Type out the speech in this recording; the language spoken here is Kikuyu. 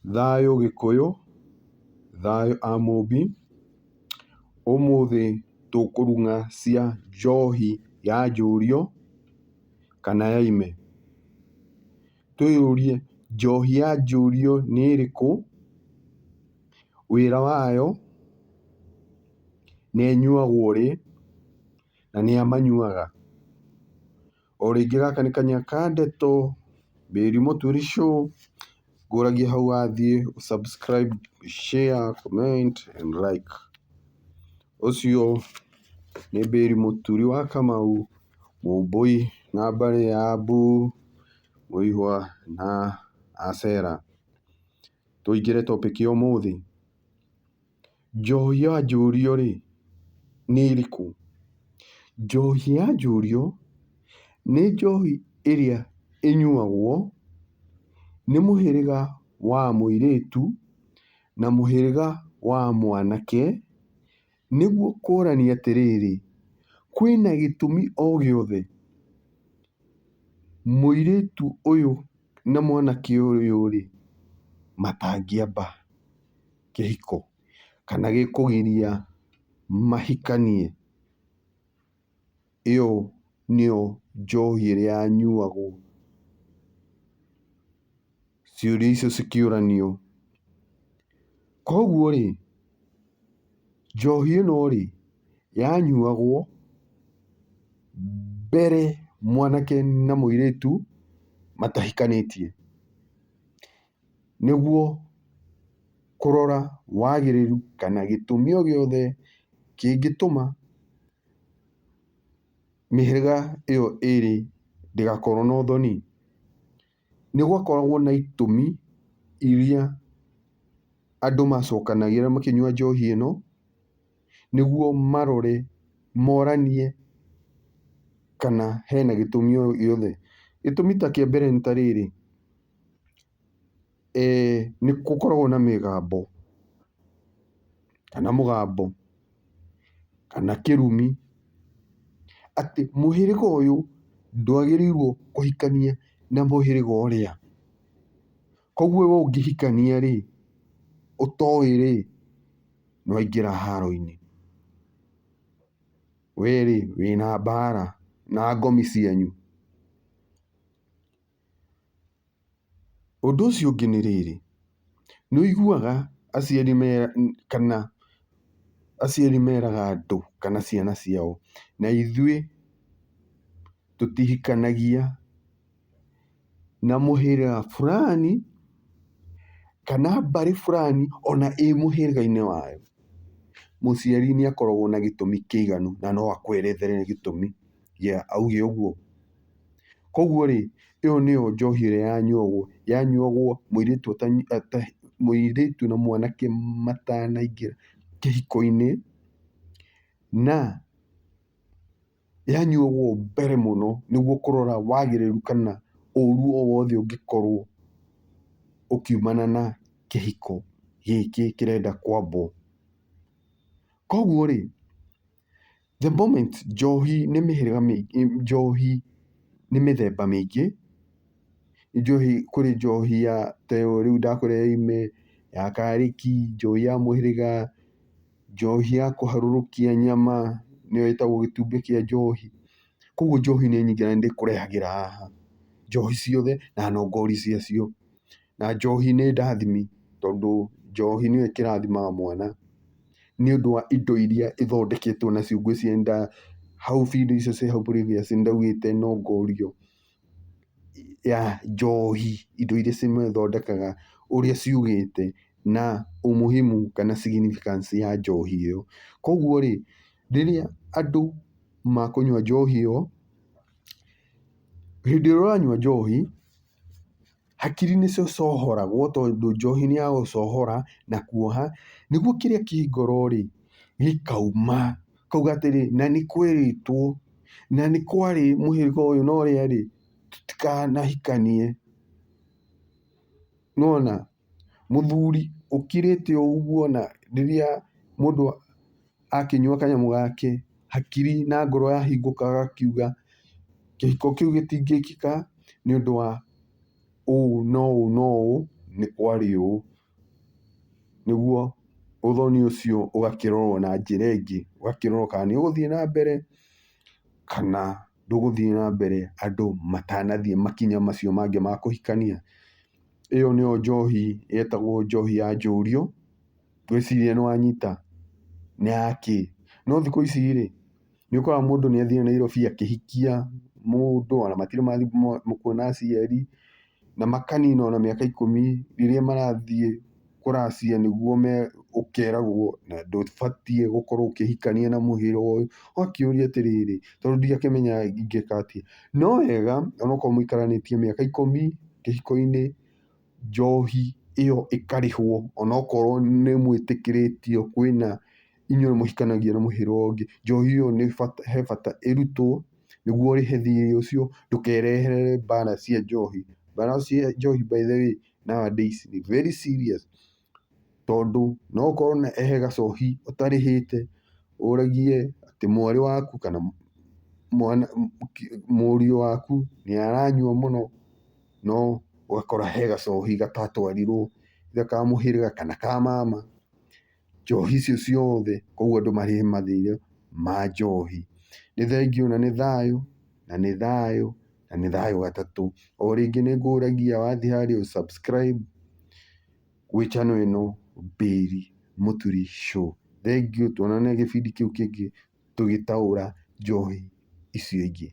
Thayũ Gĩkũyũ, thayũ Amũmbi. Ũmũthĩ tũkũruga cia njohi ya njũriũ kana ya ime. Twĩyũrie njohi ya njũriũ nĩ ĩrĩkũ, wĩra wayo, na ĩnyuagwo rĩ, na nĩa manyuaga. O rĩngĩ gaka nĩ kanya ka Ndeto, Mary Mũturi Show. Ngũragia hau wathiĩ subscribe, share, comment and like. Ũcio nĩ Mary Mũturi wa Kamau, Mũmbũi na mbarĩ ya Mbu, Mũihwa na Acera. Tũingĩre topic ya ũmũthĩ. Njohi ya njũriũ rĩ, nĩ ĩrĩkũ? Njohi ya njũriũ nĩ njohi ĩrĩa ĩnyuagwo nĩ mũhĩrĩga wa mũirĩtu na mũhĩrĩga wa mwanake, nĩguo kuonania atĩrĩrĩ, kwĩna gĩtũmi o gĩothe mũirĩtu ũyũ na mwanake ũyũ rĩ, matangĩamba kĩhiko kana gĩkũgiria mahikanie. Ĩyo nĩyo njohi ĩrĩa yanyuagwo, ciũria icio cikĩũranio. Koguo rĩ, njohi ĩno rĩ, yanyuagwo mbere mwanake na mũirĩtu matahikanĩtie, nĩguo kũrora wagĩrĩru kana gĩtũmi o gĩothe kĩngĩtũma mĩhĩrĩga ĩyo ĩrĩ ndĩgakorwo na ũthoni. Nĩ gwakoragwo na itũmi iria andũ macokanagĩrĩra makĩnyua njohi ĩno, nĩguo marore, moranie kana hena gĩtũmi o gĩothe. Gĩtũmi ta kĩa mbere nĩ ta rĩrĩ, nĩ gũkoragwo na mĩgambo kana mũgambo kana kĩrumi atĩ mũhĩrĩga ũyũ ndwagĩrĩirwo kũhikania na mũhĩrĩga ũrĩa. Koguo we ũngĩhikania rĩ, ũtoĩ rĩ, nĩ waingĩra haro-inĩ, we rĩ, wĩna mbara na ngomi cianyu. Ũndũ ũcio ũngĩ nĩ rĩrĩ, nĩ ũiguaga aciari meraga andũ kana ciana ciao, na ithuĩ tũtihikanagia na mũhĩrĩga fulani kana mbarĩ fulani ona ĩ mũhĩrĩga-inĩ wayo. Mũciari nĩ akoragwo na gĩtũmi kĩiganu na no akwerethere gĩtũmi gĩa auge ũguo. Koguo rĩ, ĩyo nĩyo njohi ĩrĩa yanyuagwo mũirĩtu na mwanake matanaingĩra kĩhiko-inĩ, na yanyuagwo mbere mũno nĩguo kũrora wagĩrĩru kana ũru o wothe ũngĩkorwo ũkiumana na kĩhiko gĩkĩ kĩrenda kwambwo. Koguo rĩ, the moment njohi nĩ mĩhĩrĩga mĩingĩ, njohi nĩ mĩthemba mĩingĩ. Kũrĩ njohi ya ta ĩyo rĩu ndakwĩra ya ime, ya karĩki, njohi ya mũhĩrĩga, njohi ya kũharũrũkia nyama nĩyo ĩtagwo gĩtumbĩ kĩa njohi. Koguo njohi nĩ nyingĩ na nĩndĩkũrehagĩra haha njohi ciothe na nongori ciacio. Na njohi nĩ ndathimi, tondũ njohi nĩyo ĩkĩrathimaga mwana, nĩ ũndũ wa indo iria ithondeketwo nacio. Ngwĩciria hau video icio cia hau previous nĩndaugĩte nongorio ya njohi, indo iria cimĩthondekaga, ũrĩa ciugĩte na umuhimu kana significance ya njohi ĩyo. Koguo rĩ, rĩrĩa andũ makũnyua njohi ĩyo, hĩndĩ ĩrĩa ũranyua njohi, hakiri nĩcio cohoragwo, tondũ njohi nĩ ya gũcohora na kuoha, nĩguo kĩrĩa kĩ ngoro rĩ, gĩkauma. Kauga atĩrĩ, na nĩ kwĩrĩtwo na nĩ kwarĩ mũhĩrĩga ũyũ na ũrĩa rĩ, tũtikanahikanie. Nĩwona mũthuri ũkirĩte o ũguo, na rĩrĩa mũndũ akĩnyua kanyamũ gake, hakiri na ngoro yahingũka, agakiuga kĩhiko kĩu gĩtingĩkĩka nĩ ũndũ wa ũũ na ũũ na ũũ, nĩ kwarĩ ũũ. nĩguo ũthoni ũcio ũgakĩrorwo na njĩra ĩngĩ, ũgakĩrorwo kana nĩ ũgũthiĩ na mbere kana ndũgũthiĩ na mbere andũ matanathiĩ makinya macio mangĩ ma kũhikania. Ĩyo nĩyo njohi ĩtagwo njohi ya njũriũ, ngwĩciria nĩwanyita nĩ ya kĩ. No thikũ ici rĩ, nĩũkoraga mũndũ nĩathire Nairobi akĩhikia mũndũ ona matirĩ mathiĩ kuona aciari, na makanina ona mĩaka 10 rĩrĩa marathiĩ kũracia nĩguo ũkeragwo na ndũbatiĩ gũkorwo ũkĩhikania na mũhĩra ũyũ. Ũgakĩũria atĩrĩrĩ, tondũ ndiakĩmenyaga ingĩka atĩa. No wega onokorwo mũikaranĩtie mĩaka 10 kĩhiko-inĩ, njohi ĩyo ĩkarĩhwo onokorwo nĩmwĩtĩkĩrĩtio kwĩna inyuĩ mũhikanagia na mũhĩra ũngĩ. Njohi ĩyo he bata ĩrutwo nĩguo ũrĩhe thirĩ ũcio, ndũkerehere mbara cia njohi. Mbara cia njohi by the way nowadays nĩ very serious, tondũ no ũkorwo he gacohi ũtarĩhĩte, ũragie atĩ mwarĩ waku kana mũriũ waku nĩaranyua mũno, no ũgakora he gacohi gatatwarirwo either ka mũhĩrĩga kana ka mama, njohi icio ciothe, koguo andũ marĩhe mathirĩ ma njohi. Nĩ thengiũ na nĩ thayũ, na nĩ thayũ, na nĩ thayũ gatatũ. O rĩngĩ nĩngũragia wathiĩ harĩa subscribe gwĩ channel ĩno Bĩri Mũturi Show. Thengiũ, tuonane gĩbindi kĩu kĩngĩ tũgĩtaũra njohi icio ingĩ.